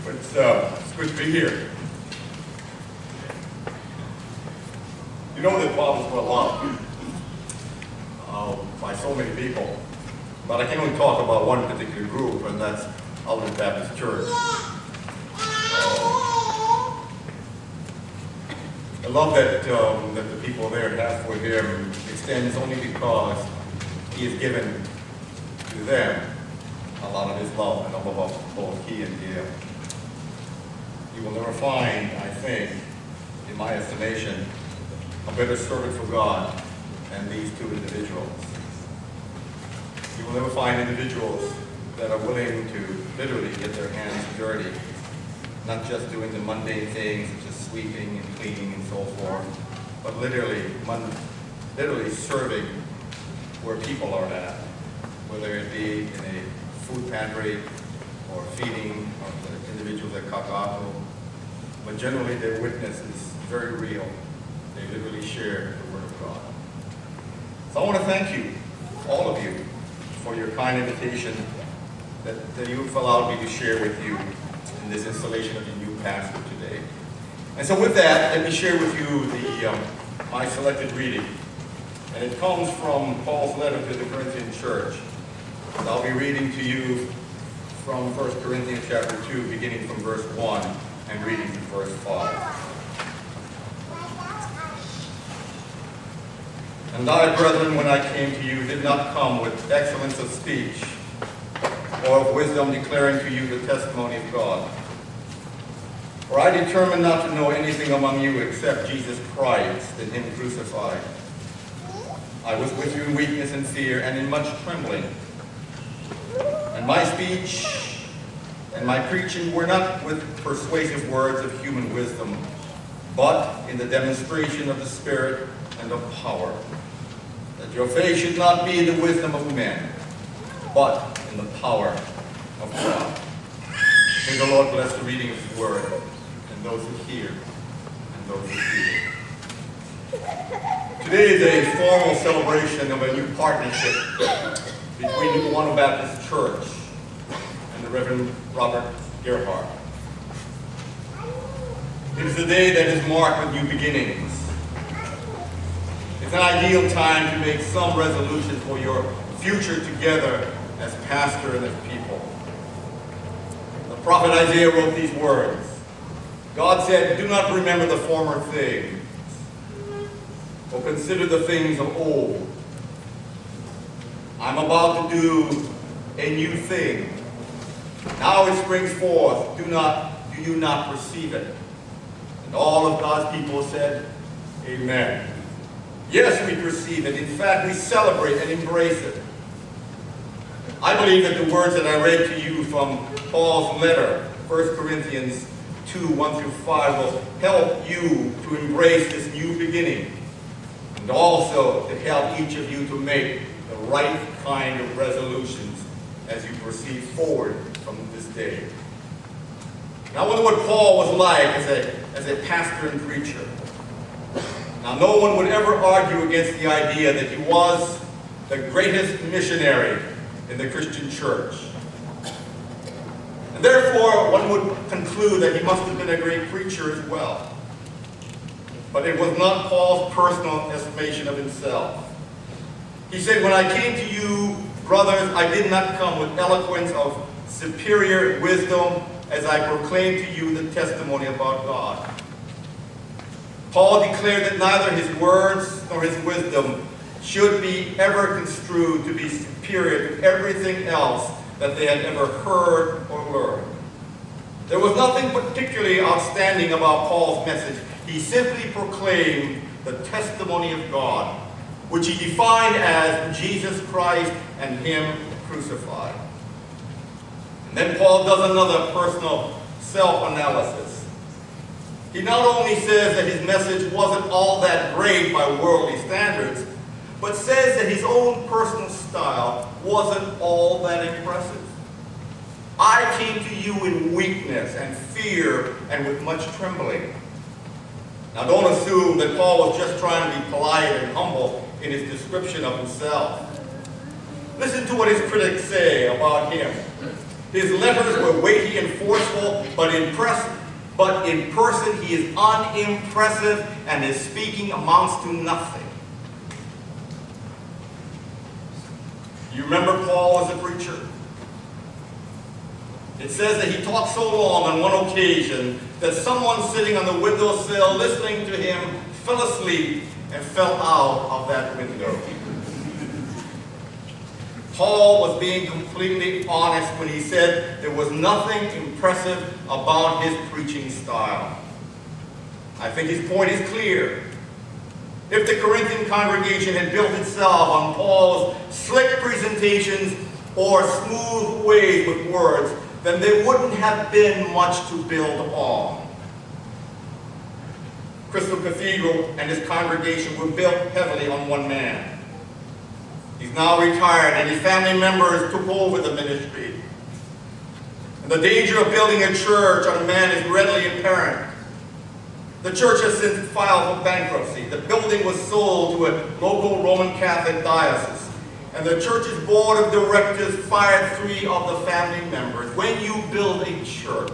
It's good to be here. You know that Bob is well loved by so many people, but I can only talk about one particular group, and that's Alden Baptist Church. The love that the people there have for him extends only because he has given to them a lot of his love and love of both he and Gail. You will never find, I think, in my estimation, a better servant for God than these two individuals. You will never find individuals that are willing to literally get their hands dirty, not just doing the mundane things such as sweeping and cleaning and so forth, but literally serving where people are at, whether it be in a food pantry or feeding the individuals at Kakaako. But generally their witness is very real. They literally share the Word of God. So I want to thank you, all of you, for your kind invitation that you've allowed me to share with you in this installation of the new pastor today. And so with that, let me share with you my selected reading. And it comes from Paul's letter to the Corinthian church. And I'll be reading to you from 1 Corinthians chapter 2, beginning from verse 1 and reading to verse 5. And I, brethren, when I came to you, did not come with excellence of speech or of wisdom declaring to you the testimony of God. For I determined not to know anything among you except Jesus Christ and him crucified. I was with you in weakness and fear and in much trembling. And my speech and my preaching were not with persuasive words of human wisdom, but in the demonstration of the Spirit and of power, that your faith should not be in the wisdom of men, but in the power of God. May the Lord bless the reading of His Word, and those who hear, and those who hear. Today is a formal celebration of a new partnership between New One Baptist Church and the Reverend Robert Gerhardt. It is a day that is marked with new beginnings. It's an ideal time to make some resolution for your future together as pastor and as people. The prophet Isaiah wrote these words. God said, "Do not remember the former things, or consider the things of old. I'm about to do a new thing. Now it springs forth. Do you not perceive it?" And all of God's people said, "Amen." Yes, we perceive it. In fact, we celebrate and embrace it. I believe that the words that I read to you from Paul's letter, 1 Corinthians 2, 1 through 5, will help you to embrace this new beginning, and also to help each of you to make the right kind of resolutions as you proceed forward from this day. Now, I wonder what Paul was like as a pastor and preacher. Now, no one would ever argue against the idea that he was the greatest missionary in the Christian church. And therefore, one would conclude that he must have been a great preacher as well. But it was not Paul's personal estimation of himself. He said, "When I came to you, brothers, I did not come with eloquence of superior wisdom as I proclaimed to you the testimony about God." Paul declared that neither his words nor his wisdom should be ever construed to be superior to everything else that they had ever heard or learned. There was nothing particularly outstanding about Paul's message. He simply proclaimed the testimony of God, which he defined as Jesus Christ and him crucified. And then Paul does another personal self-analysis. He not only says that his message wasn't all that great by worldly standards, but says that his own personal style wasn't all that impressive. "I came to you in weakness and fear and with much trembling." Now, don't assume that Paul was just trying to be polite and humble in his description of himself. Listen to what his critics say about him. His letters were weighty and forceful, but in person he is unimpressive, and his speaking amounts to nothing. You remember Paul as a preacher? It says that he talked so long on one occasion that someone sitting on the windowsill listening to him fell asleep and fell out of that window. Paul was being completely honest when he said there was nothing impressive about his preaching style. I think his point is clear. If the Corinthian congregation had built itself on Paul's slick presentations or smooth ways with words, then there wouldn't have been much to build on. Crystal Cathedral and his congregation were built heavily on one man. He's now retired, and his family members took over the ministry. And the danger of building a church on a man is readily apparent. The church has since filed for bankruptcy. The building was sold to a local Roman Catholic diocese, and the church's board of directors fired 3 of the family members. When you build a church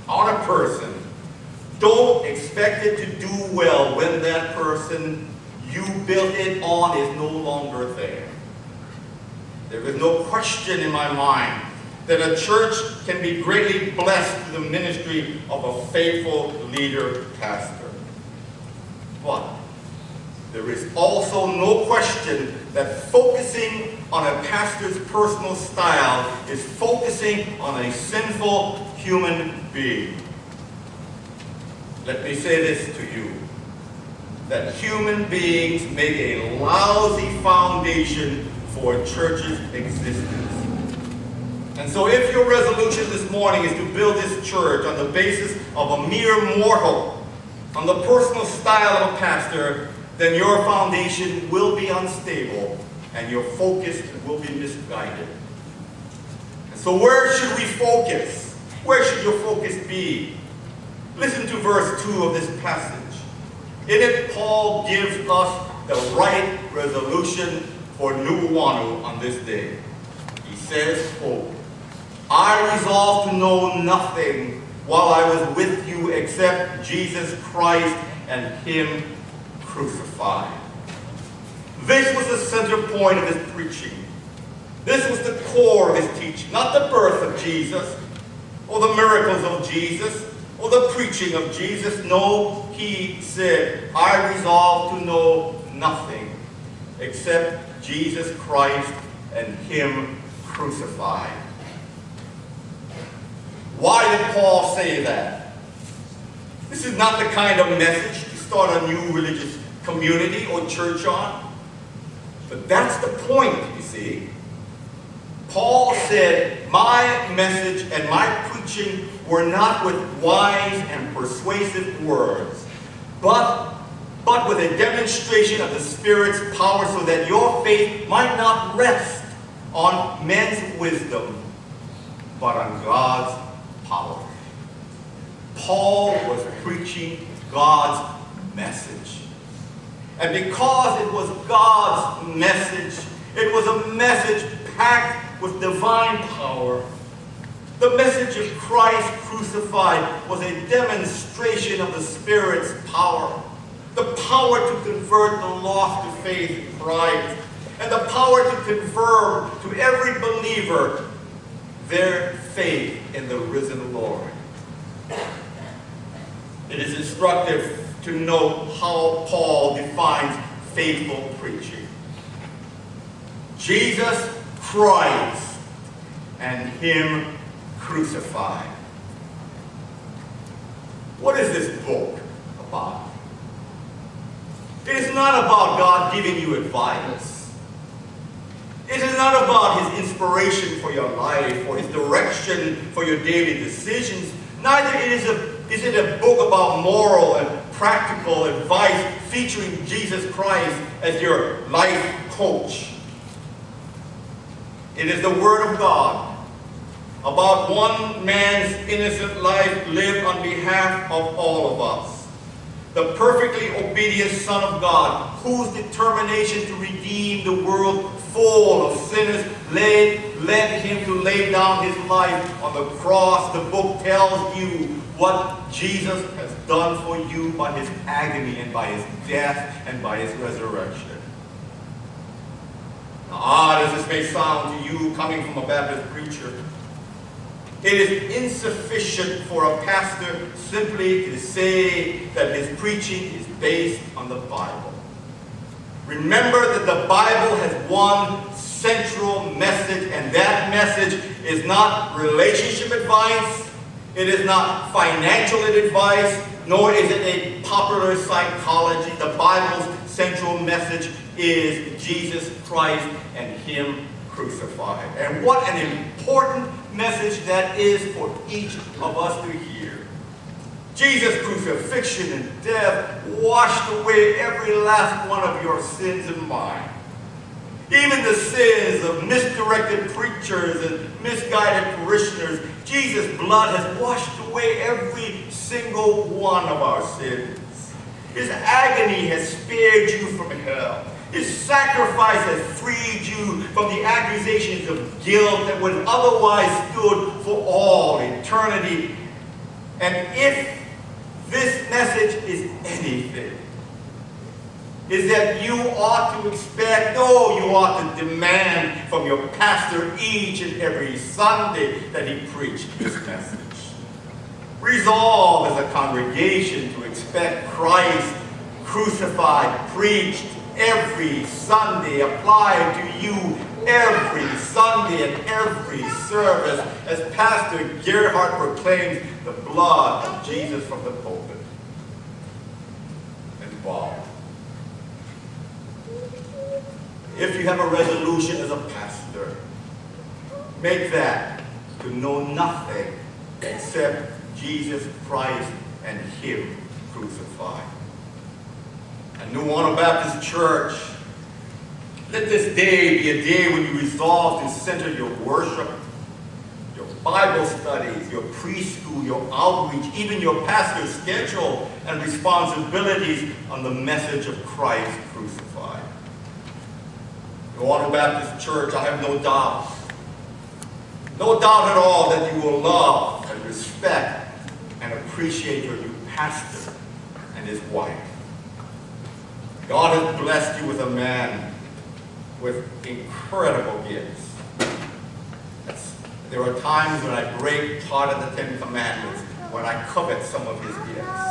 on a person, don't expect it to do well when that person you built it on is no longer there. There is no question in my mind that a church can be greatly blessed through the ministry of a faithful leader pastor. But there is also no question that focusing on a pastor's personal style is focusing on a sinful human being. Let me say this to you, that human beings make a lousy foundation for a church's existence. And so if your resolution this morning is to build this church on the basis of a mere mortal, on the personal style of a pastor, then your foundation will be unstable and your focus will be misguided. And so where should we focus? Where should your focus be? Listen to verse 2 of this passage. In it, Paul gives us the right resolution for Nu'uanu on this day. He says, quote, I resolved to know nothing while I was with you except Jesus Christ and Him crucified. This was the center point of his preaching. This was the core of his teaching, not the birth of Jesus or the miracles of Jesus or the preaching of Jesus. No, he said, I resolve to know nothing except Jesus Christ and Him crucified. Why did Paul say that? This is not the kind of message to start a new religious community or church on. But that's the point, you see. Paul said, my message and my preaching were not with wise and persuasive words, but with a demonstration of the Spirit's power so that your faith might not rest on men's wisdom, but on God's power. Paul was preaching God's message. And because it was God's message, it was a message packed with divine power. The message of Christ crucified was a demonstration of the Spirit's power. The power to convert the lost to faith in Christ. And the power to confirm to every believer their faith in the risen Lord. It is instructive to note how Paul defines faithful preaching. Jesus Christ and Him crucified. What is this book about? It is not about God giving you advice. It is not about His inspiration for your life or His direction for your daily decisions. Neither is it a book about moral and practical advice featuring Jesus Christ as your life coach. It is the Word of God about one man's innocent life lived on behalf of all of us. The perfectly obedient Son of God, whose determination to redeem the world full of sinners laid led him to lay down his life on the cross. The book tells you what Jesus has done for you by his agony and by his death and by his resurrection. Now, odd as this may sound to you coming from a Baptist preacher, it is insufficient for a pastor simply to say that his preaching is based on the Bible. Remember that the Bible has one central message, and that message is not relationship advice, it is not financial advice, nor is it a popular psychology. The Bible's central message is Jesus Christ and him crucified. And what an important message that is for each of us to hear. Jesus' crucifixion and death washed away every last one of your sins and mine. Even the sins of misdirected preachers and misguided parishioners, Jesus' blood has washed away every single one of our sins. His agony has spared you from hell. His sacrifice has freed you from the accusations of guilt that would otherwise stood for all eternity. And if this message is anything, is that you ought to expect, no, you ought to demand from your pastor each and every Sunday that he preach this message. Resolve as a congregation to expect Christ crucified, preached every Sunday, applied to you every Sunday and every service, as Pastor Gerhard proclaims the blood of Jesus from the pulpit. And Bob, if you have a resolution as a pastor, make that to know nothing except Jesus Christ and him crucified. And New Honor Baptist Church, let this day be a day when you resolve to center your worship, your Bible studies, your preschool, your outreach, even your pastor's schedule and responsibilities on the message of Christ crucified. New Honor Baptist Church, I have no doubt at all that you will love and respect and appreciate your new pastor and his wife. God has blessed you with a man with incredible gifts. There are times when I break part of the Ten Commandments, when I covet some of his gifts.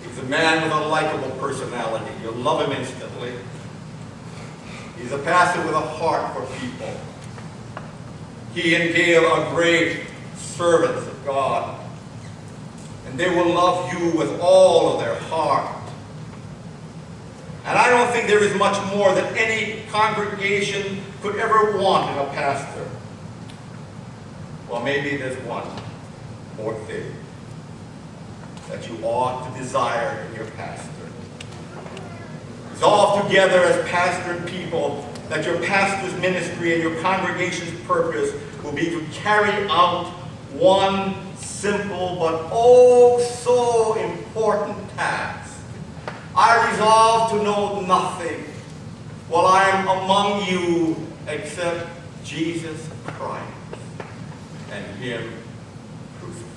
He's a man with a likable personality. You'll love him instantly. He's a pastor with a heart for people. He and Gail are great servants of God. And they will love you with all of their heart. And I don't think there is much more that any congregation could ever want in a pastor. Well, maybe there's one more thing that you ought to desire in your pastor. Resolve together as pastor and people that your pastor's ministry and your congregation's purpose will be to carry out one simple but oh so important task. I resolve to know nothing while I am among you except Jesus Christ and him crucified.